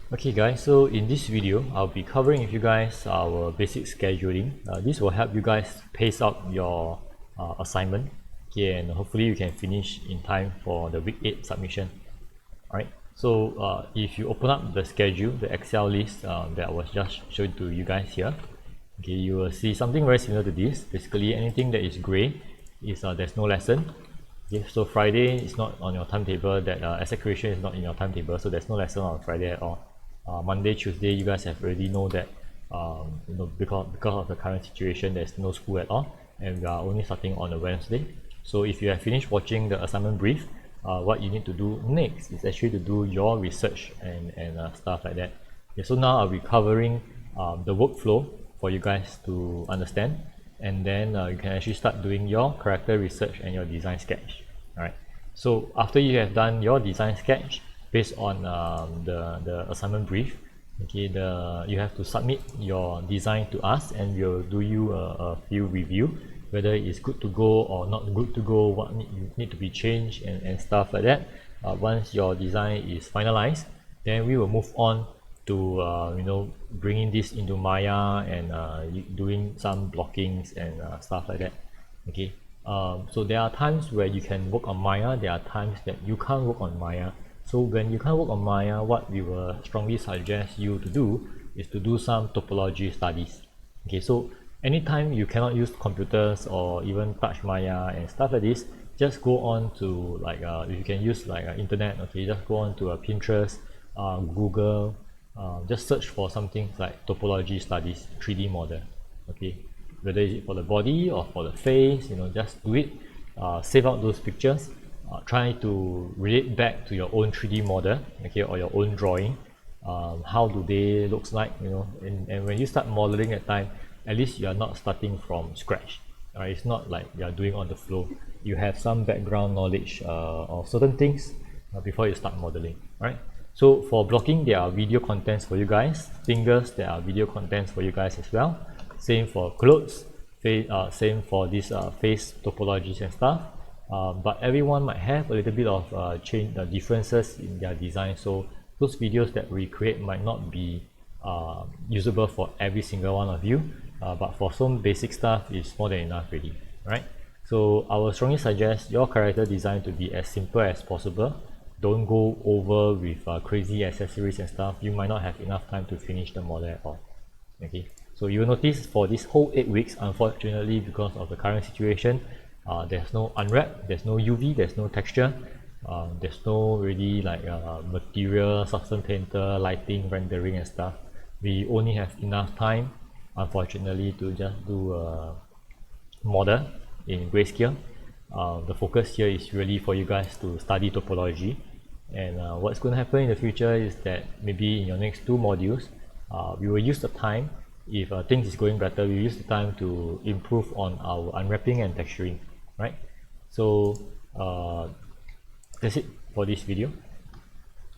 Okay guys, so in this video, I'll be covering with you guys our basic scheduling. This will help you guys pace out your assignment, okay, and hopefully you can finish in time for the week 8 submission. Alright, so if you open up the schedule, the Excel list that I was just showing to you guys here, okay, you will see something very similar to this. Basically, anything that is gray is there's no lesson. Okay, so Friday is not on your timetable, that asset creation is not in your timetable, so there's no lesson on Friday at all. Monday, Tuesday, you guys have already know that because of the current situation, there's no school at all, and we are only starting on a Wednesday. So if you have finished watching the assignment brief, what you need to do next is actually to do your research and stuff like that. Okay, so now I'll be covering the workflow for you guys to understand, and then you can actually start doing your character research and your design sketch. Alright, so after you have done your design sketch based on the assignment brief, okay, you have to submit your design to us, and we'll do you a few review whether it's good to go or not good to go, what need to be changed and stuff like that. Once your design is finalized, then we will move on to bringing this into Maya and doing some blockings and stuff like that. Okay, so there are times where you can work on Maya, there are times that you can't work on Maya. So when you can't work on Maya, what we will strongly suggest you to do is to do some topology studies. Okay, so anytime you cannot use computers or even touch Maya and stuff like this, just go on to you can use internet. Okay, just go on to Pinterest, Google, just search for something like topology studies 3D model. Okay, whether it's for the body or for the face, just do it. Save out those pictures, try to relate back to your own 3D model, okay, or your own drawing. How do they looks like, and when you start modeling at time, at least you are not starting from scratch. Alright, it's not like you are doing on the flow. You have some background knowledge of certain things before you start modeling. Right, so for blocking, there are video contents for you guys. Fingers, there are video contents for you guys as well. Same for clothes, same for this face topologies and stuff. But everyone might have a little bit of change differences in their design, so those videos that we create might not be usable for every single one of you, but for some basic stuff it's more than enough already. Right, so I will strongly suggest your character design to be as simple as possible. Don't go over with crazy accessories and stuff. You might not have enough time to finish the model at all. Okay, so you'll notice for this whole 8 weeks, unfortunately, because of the current situation, there's no unwrap, there's no UV, there's no texture, there's no really material, substance painter, lighting, rendering and stuff. We only have enough time, unfortunately, to just do a model in grayscale. The focus here is really for you guys to study topology, and what's going to happen in the future is that maybe in your next 2 modules, we will use the time, if things is going better, we use the time to improve on our unwrapping and texturing. Right, so that's it for this video.